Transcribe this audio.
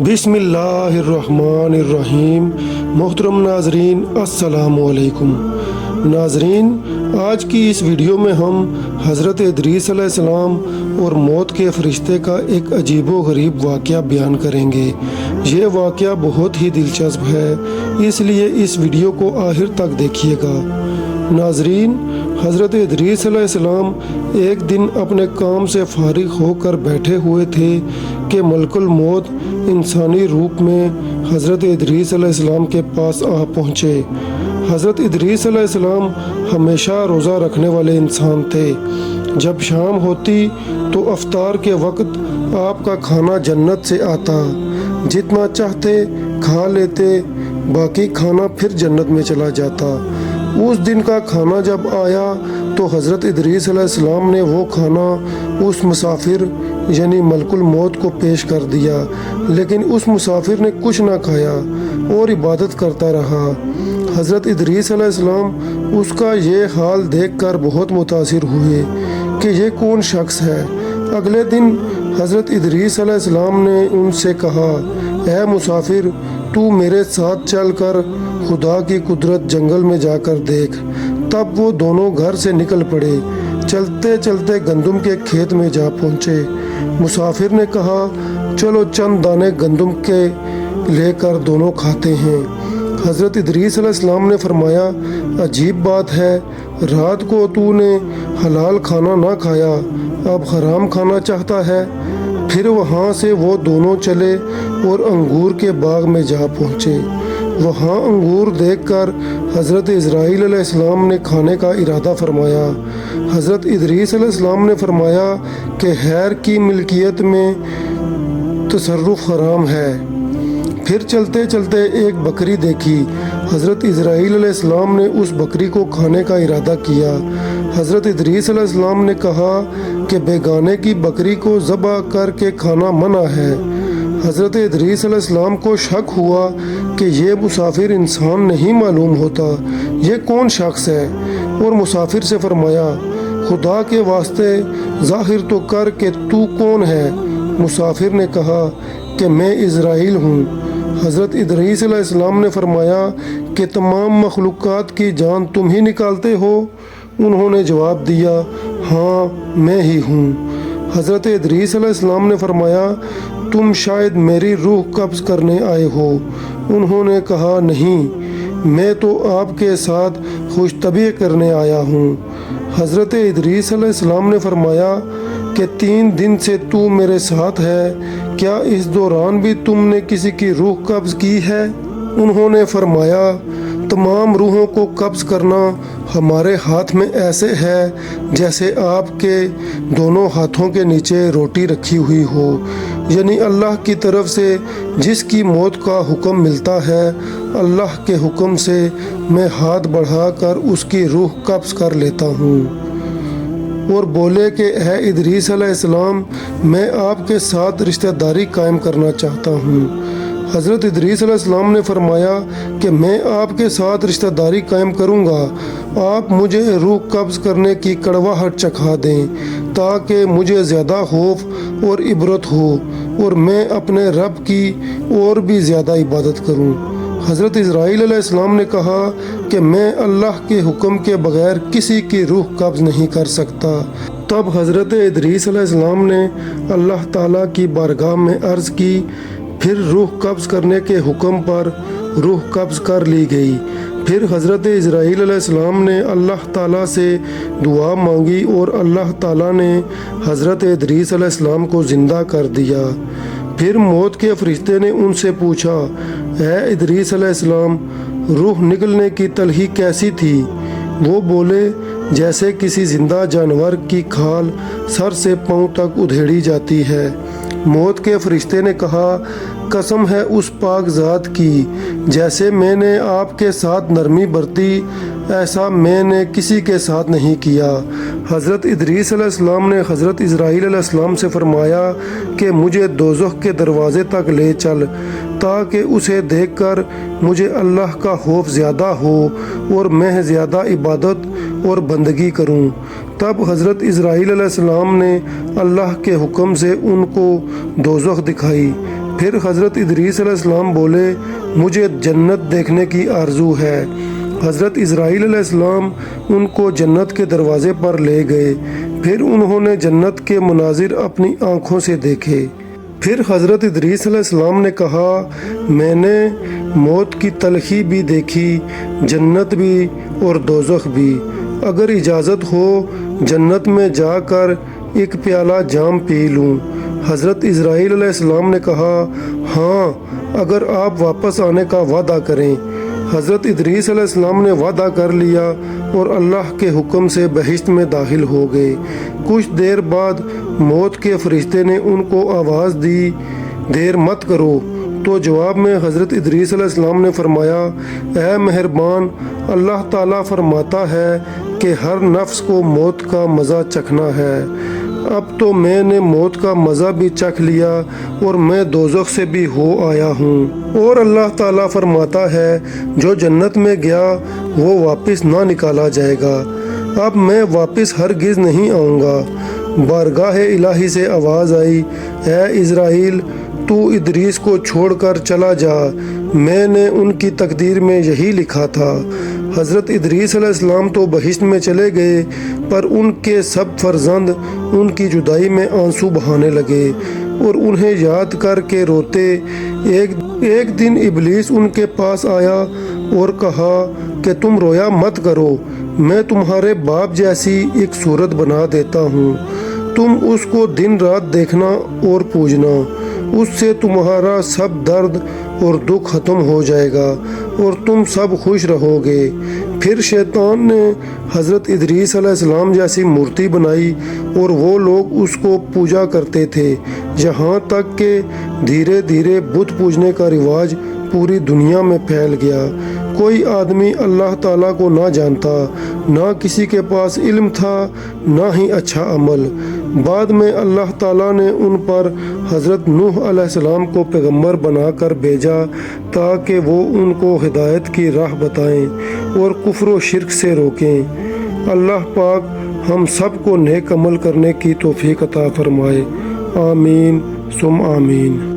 بسم اللہ الرحمن الرحیم۔ محترم ناظرین السلام علیکم۔ ناظرین، آج کی اس ویڈیو میں ہم حضرت ادریس علیہ السلام اور موت کے فرشتے کا ایک عجیب و غریب واقعہ بیان کریں گے۔ یہ واقعہ بہت ہی دلچسپ ہے، اس لیے اس ویڈیو کو آخر تک دیکھیے گا۔ ناظرین، حضرت ادریس علیہ السلام ایک دن اپنے کام سے فارغ ہو کر بیٹھے ہوئے تھے کہ ملک الموت انسانی روپ میں حضرت ادریس علیہ السلام کے پاس آ پہنچے۔ حضرت ادریس علیہ السلام ہمیشہ روزہ رکھنے والے انسان تھے۔ جب شام ہوتی تو افطار کے وقت آپ کا کھانا جنت سے آتا، جتنا چاہتے کھا لیتے، باقی کھانا پھر جنت میں چلا جاتا۔ اس دن کا کھانا جب آیا تو حضرت ادریس علیہ السلام نے وہ کھانا اس مسافر یعنی ملک الموت کو پیش کر دیا، لیکن اس مسافر نے کچھ نہ کھایا اور عبادت کرتا رہا۔ حضرت ادریس علیہ السلام اس کا یہ حال دیکھ کر بہت متاثر ہوئے کہ یہ کون شخص ہے۔ اگلے دن حضرت ادریس علیہ السلام نے ان سے کہا، اے مسافر، تو میرے ساتھ چل کر خدا کی قدرت جنگل میں جا کر دیکھ۔ تب وہ دونوں گھر سے نکل پڑے، چلتے چلتے گندم کے کھیت میں جا پہنچے۔ مسافر نے کہا، چلو چند دانے گندم کے لے کر دونوں کھاتے ہیں۔ حضرت ادریس علیہ السلام نے فرمایا، عجیب بات ہے، رات کو تو نے حلال کھانا نہ کھایا، اب حرام کھانا چاہتا ہے۔ پھر وہاں سے وہ دونوں چلے اور انگور کے باغ میں جا پہنچے۔ وہاں انگور دیکھ کر حضرت اسرائیل علیہ السلام نے کھانے کا ارادہ فرمایا۔ حضرت ادریس علیہ السلام نے فرمایا کہ غیر کی ملکیت میں تصرف حرام ہے۔ پھر چلتے چلتے ایک بکری دیکھی۔ حضرت اسرائیل علیہ السلام نے اس بکری کو کھانے کا ارادہ کیا۔ حضرت ادریس علیہ السلام نے کہا کہ بیگانے کی بکری کو ذبح کر کے کھانا منع ہے۔ حضرت ادریس علیہ السلام کو شک ہوا کہ یہ مسافر انسان نہیں معلوم ہوتا، یہ کون شخص ہے، اور مسافر سے فرمایا، خدا کے واسطے ظاہر تو کر کہ تو کون ہے۔ مسافر نے کہا کہ میں اسرائیل ہوں۔ حضرت ادریس علیہ السلام نے فرمایا کہ تمام مخلوقات کی جان تم ہی نکالتے ہو؟ انہوں نے جواب دیا، ہاں میں ہی ہوں۔ حضرت ادریس علیہ السلام نے فرمایا، تم شاید میری روح قبض کرنے آئے ہو؟ انہوں نے کہا، نہیں، میں تو آپ کے ساتھ خوش طبعی کرنے آیا ہوں۔ حضرت ادریس علیہ السلام نے فرمایا کہ 3 دن سے تو میرے ساتھ ہے، کیا اس دوران بھی تم نے کسی کی روح قبض کی ہے؟ انہوں نے فرمایا، تمام روحوں کو قبض کرنا ہمارے ہاتھ میں ایسے ہے جیسے آپ کے دونوں ہاتھوں کے نیچے روٹی رکھی ہوئی ہو، یعنی اللہ کی طرف سے جس کی موت کا حکم ملتا ہے، اللہ کے حکم سے میں ہاتھ بڑھا کر اس کی روح قبض کر لیتا ہوں۔ اور بولے کہ اے ادریس علیہ السلام، میں آپ کے ساتھ رشتہ داری قائم کرنا چاہتا ہوں۔ حضرت ادریس علیہ السلام نے فرمایا کہ میں آپ کے ساتھ رشتہ داری قائم کروں گا، آپ مجھے روح قبض کرنے کی کڑواہٹ چکھا دیں تاکہ مجھے زیادہ خوف اور عبرت ہو اور میں اپنے رب کی اور بھی زیادہ عبادت کروں۔ حضرت اسرائیل علیہ السلام نے کہا کہ میں اللہ کے حکم کے بغیر کسی کی روح قبض نہیں کر سکتا۔ تب حضرت ادریس علیہ السلام نے اللہ تعالیٰ کی بارگاہ میں عرض کی، پھر روح قبض کرنے کے حکم پر روح قبض کر لی گئی۔ پھر حضرت اسرائیل علیہ السلام نے اللہ تعالیٰ سے دعا مانگی اور اللہ تعالیٰ نے حضرت ادریس علیہ السلام کو زندہ کر دیا۔ پھر موت کے فرشتے نے ان سے پوچھا، اے ادریس علیہ السلام، روح نکلنے کی تلخی کیسی تھی؟ وہ بولے، جیسے کسی زندہ جانور کی کھال سر سے پاؤں تک ادھیڑی جاتی ہے۔ موت کے فرشتے نے کہا، قسم ہے اس پاک ذات کی، جیسے میں نے آپ کے ساتھ نرمی برتی، ایسا میں نے کسی کے ساتھ نہیں کیا۔ حضرت ادریس علیہ السلام نے حضرت اسرائیل علیہ السلام سے فرمایا کہ مجھے دوزخ کے دروازے تک لے چل تاکہ اسے دیکھ کر مجھے اللہ کا خوف زیادہ ہو اور میں زیادہ عبادت اور بندگی کروں۔ تب حضرت اسرائیل علیہ السلام نے اللہ کے حکم سے ان کو دوزخ دکھائی۔ پھر حضرت ادریس علیہ السلام بولے مجھے جنت دیکھنے کی آرزو ہے۔ حضرت اسرائیل علیہ السلام ان کو جنت کے دروازے پر لے گئے، پھر انہوں نے جنت کے مناظر اپنی آنکھوں سے دیکھے۔ پھر حضرت ادریس علیہ السلام نے کہا میں نے موت کی تلخی بھی دیکھی، جنت بھی اور دوزخ بھی، اگر اجازت ہو جنت میں جا کر ایک پیالہ جام پی لوں۔ حضرت اسرائیل علیہ السلام نے کہا ہاں اگر آپ واپس آنے کا وعدہ کریں۔ حضرت ادریس علیہ السلام نے وعدہ کر لیا اور اللہ کے حکم سے بہشت میں داخل ہو گئے۔ کچھ دیر بعد موت کے فرشتے نے ان کو آواز دی دیر مت کرو، تو جواب میں حضرت ادریس علیہ السلام نے فرمایا اے مہربان، اللہ تعالیٰ فرماتا ہے کہ ہر نفس کو موت کا مزہ چکھنا ہے۔ اب تو میں نے موت کا مزہ بھی چکھ لیا اور میں دوزخ سے بھی ہو آیا ہوں، اور اللہ تعالیٰ فرماتا ہے جو جنت میں گیا وہ واپس نہ نکالا جائے گا، اب میں واپس ہرگز نہیں آؤں گا۔ بارگاہ الہی سے آواز آئی اے اسرائیل، تو ادریس کو چھوڑ کر چلا جا، میں نے ان کی تقدیر میں یہی لکھا تھا۔ حضرت ادریس علیہ السلام تو بہشت میں چلے گئے، پر ان کے سب فرزند ان کی جدائی میں آنسو بہانے لگے اور انہیں یاد کر کے روتے۔ ایک دن ابلیس ان کے پاس آیا اور کہا کہ تم رویا مت کرو، میں تمہارے باپ جیسی ایک صورت بنا دیتا ہوں، تم اس کو دن رات دیکھنا اور پوجنا، اس سے تمہارا سب درد اور دکھ ختم ہو جائے گا اور تم سب خوش رہو گے۔ پھر شیطان نے حضرت ادریس علیہ السلام جیسی مورتی بنائی اور وہ لوگ اس کو پوجا کرتے تھے، یہاں تک کہ دھیرے دھیرے بت پوجنے کا رواج پوری دنیا میں پھیل گیا۔ کوئی آدمی اللہ تعالیٰ کو نہ جانتا، نہ کسی کے پاس علم تھا، نہ ہی اچھا عمل۔ بعد میں اللہ تعالیٰ نے ان پر حضرت نوح علیہ السلام کو پیغمبر بنا کر بھیجا تاکہ وہ ان کو ہدایت کی راہ بتائیں اور کفر و شرک سے روکیں۔ اللہ پاک ہم سب کو نیک عمل کرنے کی توفیق عطا فرمائے، آمین ثم آمین۔